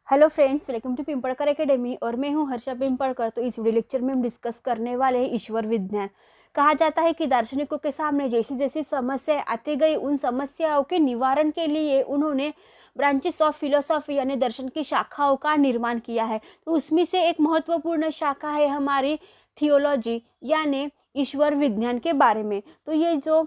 Hello friends, welcome to Pimpalkar academy और मैं हूं हर्षा पिंपलकर। तो इस वीडियो लेक्चर में हम डिस्कस करने वाले हैं ईश्वर विज्ञान। कहा जाता है कि दार्शनिकों के सामने जैसी जैसी समस्याएं आती गई, उन समस्याओं के निवारण के लिए उन्होंने ब्रांचेस ऑफ फिलोसॉफी यानी दर्शन की शाखाओं का निर्माण किया है। तो उसमें से एक महत्वपूर्ण शाखा है हमारी थियोलॉजी यानी ईश्वर विज्ञान के बारे में। तो ये जो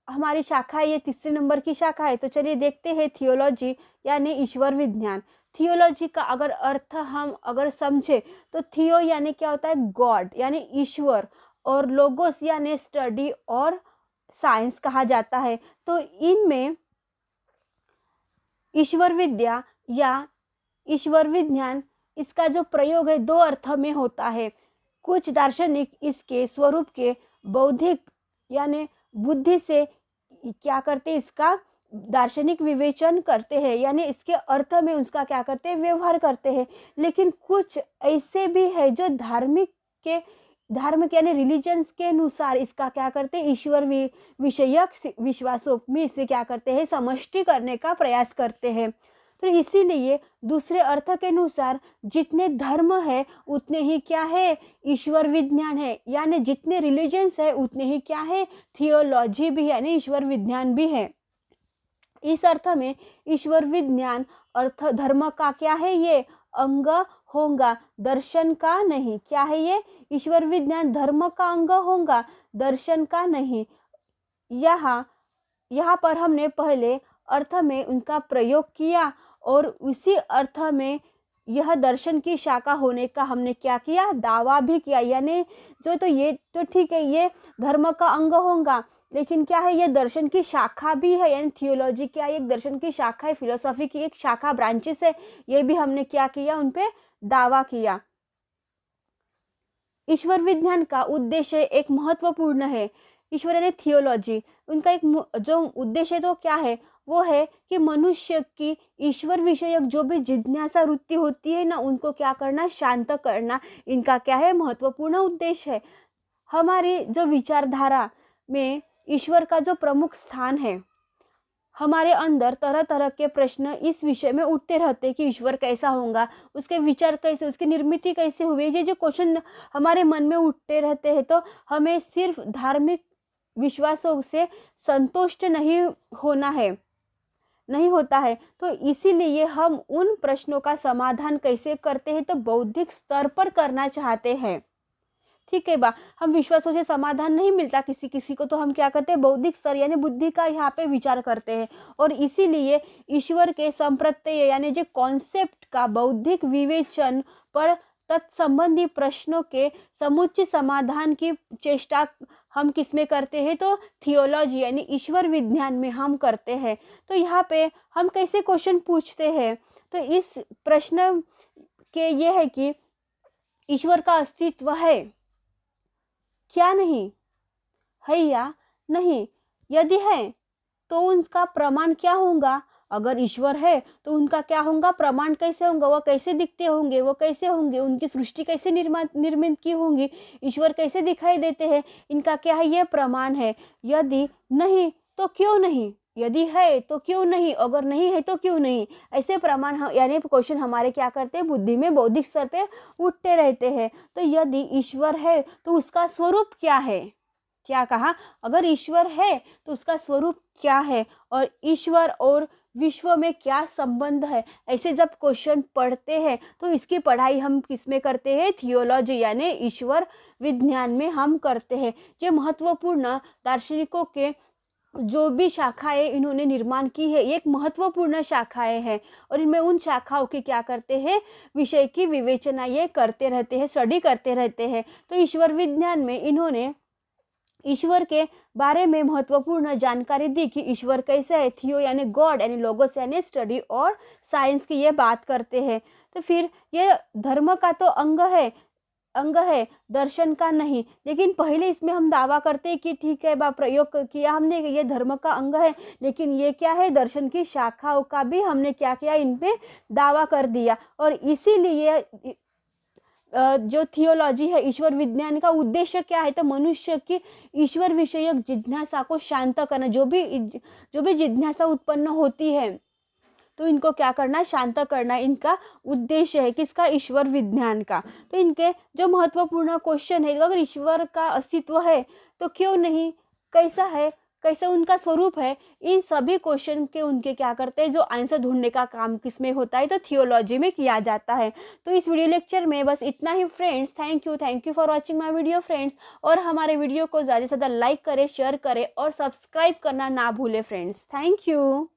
हमारी शाखा है ये तीसरे नंबर की शाखा है। तो चलिए देखते हैं थियोलॉजी यानी ईश्वर विज्ञान। थियोलॉजी का अगर अर्थ हम अगर समझे तो थियो यानी क्या होता है, गॉड यानी ईश्वर, और लोगोस यानी स्टडी और साइंस कहा जाता है। तो इनमें ईश्वर विद्या या ईश्वर विज्ञान इसका जो प्रयोग है दो अर्थ में होता है। कुछ दार्शनिक इसके स्वरूप के बौद्धिक यानी बुद्धि से क्या करते हैं, इसका दार्शनिक विवेचन करते हैं, यानी इसके अर्थ में उसका क्या करते हैं, व्यवहार करते हैं। लेकिन कुछ ऐसे भी है जो धार्मिक यानी रिलीजन्स के अनुसार इसका क्या करते हैं, ईश्वर विषयक विश्वासों में इसे क्या करते हैं, समष्टि करने का प्रयास करते हैं। तो इसीलिए दूसरे अर्थ के अनुसार जितने धर्म है उतने ही क्या है, ईश्वर विज्ञान है, यानी जितने रिलीजन्स है उतने ही क्या है, थियोलॉजी भी है यानी ईश्वर विज्ञान भी है। इस अर्थ में ईश्वर विज्ञान अर्थ धर्म का क्या है, ये अंग होगा, दर्शन का नहीं। क्या है ये, ईश्वर विज्ञान धर्म का अंग होगा, दर्शन का नहीं। यहाँ पर हमने पहले अर्थ में उनका प्रयोग किया और उसी अर्थ में यह दर्शन की शाखा होने का हमने क्या किया, दावा भी किया। यानी जो तो ये तो ठीक है, ये धर्म का अंग होगा, लेकिन क्या है, ये दर्शन की शाखा भी है। यानी थियोलॉजी क्या है, एक दर्शन की शाखा है, फिलोसॉफी की एक शाखा ब्रांचेस है। ये भी हमने क्या किया, उन पे दावा किया। ईश्वर विज्ञान का उद्देश्य एक महत्वपूर्ण है। ईश्वर यानी थियोलॉजी, उनका एक जो उद्देश्य तो क्या है, वो है कि मनुष्य की ईश्वर विषयक जो भी जिज्ञासा वृत्ति होती है ना, उनको क्या करना, शांत करना। इनका क्या है, महत्वपूर्ण उद्देश्य है। हमारी जो विचारधारा में ईश्वर का जो प्रमुख स्थान है, हमारे अंदर तरह तरह के प्रश्न इस विषय में उठते रहते हैं कि ईश्वर कैसा होगा, उसके विचार कैसे, उसकी निर्मित कैसे हुई। ये जो क्वेश्चन हमारे मन में उठते रहते हैं, तो हमें सिर्फ धार्मिक विश्वासों से संतुष्ट नहीं होता है। तो इसीलिए हम उन प्रश्नों का समाधान कैसे करते हैं, तो बौद्धिक स्तर पर करना चाहते हैं। ठीक है बा, हम विश्वासों से समाधान नहीं मिलता किसी किसी को, तो हम क्या करते हैं, बौद्धिक स्तर यानी बुद्धि का यहाँ पे विचार करते हैं। और इसीलिए ईश्वर के संप्रत्यय यानी जो कॉन्सेप्ट का बौद्धिक विवेचन पर तत्संबंधी प्रश्नों के समुचित समाधान की चेष्टा हम किस में करते हैं, तो थियोलॉजी यानी ईश्वर विज्ञान में हम करते हैं। तो यहाँ पे हम कैसे क्वेश्चन पूछते हैं, तो इस प्रश्न के ये है कि ईश्वर का अस्तित्व है क्या, नहीं है या नहीं, यदि है तो उनका प्रमाण क्या होगा। अगर ईश्वर है तो उनका क्या होगा, प्रमाण कैसे होगा, वो कैसे दिखते होंगे, वो कैसे होंगे, उनकी सृष्टि कैसे निर्मित की होंगी, ईश्वर कैसे दिखाई देते हैं, इनका क्या है, ये प्रमाण है। यदि नहीं तो क्यों नहीं, यदि है तो क्यों नहीं, अगर नहीं है तो क्यों नहीं। ऐसे प्रमाण यानी क्वेश्चन हमारे क्या करते हैं, बुद्धि में बौद्धिक स्तर पे उठते रहते हैं। तो यदि ईश्वर है तो उसका स्वरूप क्या है, क्या कहा, अगर ईश्वर है तो उसका स्वरूप क्या है, और ईश्वर और विश्व में क्या संबंध है। ऐसे जब क्वेश्चन पढ़ते हैं तो इसकी पढ़ाई हम किस में करते हैं, थियोलॉजी यानी ईश्वर विज्ञान में हम करते हैं। ये महत्वपूर्ण दार्शनिकों के जो भी शाखाएं इन्होंने निर्माण की है, एक महत्वपूर्ण शाखाएं हैं, और इनमें उन शाखाओं की क्या करते हैं, विषय की विवेचना ये करते रहते हैं, स्टडी करते रहते हैं। तो ईश्वर विज्ञान में इन्होंने ईश्वर के बारे में महत्वपूर्ण जानकारी दी कि ईश्वर कैसे है, थियो यानी गॉड यानी लोगोस यानी स्टडी और साइंस की ये बात करते हैं। तो फिर ये धर्म का तो अंग है, दर्शन का नहीं। लेकिन पहले इसमें हम दावा करते हैं कि ठीक है बा, प्रयोग किया हमने, ये धर्म का अंग है, लेकिन ये क्या है, दर्शन की शाखाओं का भी हमने क्या किया, इन पे दावा कर दिया। और इसीलिए जो थियोलॉजी है, ईश्वर विज्ञान का उद्देश्य क्या है, तो मनुष्य की ईश्वर विषयक जिज्ञासा को शांत करना। जो भी जिज्ञासा उत्पन्न होती है तो इनको क्या करना है, शांत करना इनका उद्देश्य है, किसका, ईश्वर विज्ञान का। तो इनके जो महत्वपूर्ण क्वेश्चन है, अगर ईश्वर का अस्तित्व है तो क्यों नहीं, कैसा है, कैसे उनका स्वरूप है, इन सभी क्वेश्चन के उनके क्या करते हैं, जो आंसर ढूंढने का काम किसमें होता है, तो थियोलॉजी में किया जाता है। तो इस वीडियो लेक्चर में बस इतना ही friends. Thank you for watching my video friends. और हमारे वीडियो को ज़्यादा से ज़्यादा लाइक करें, शेयर करें और सब्सक्राइब करना ना भूलें फ्रेंड्स। Thank you.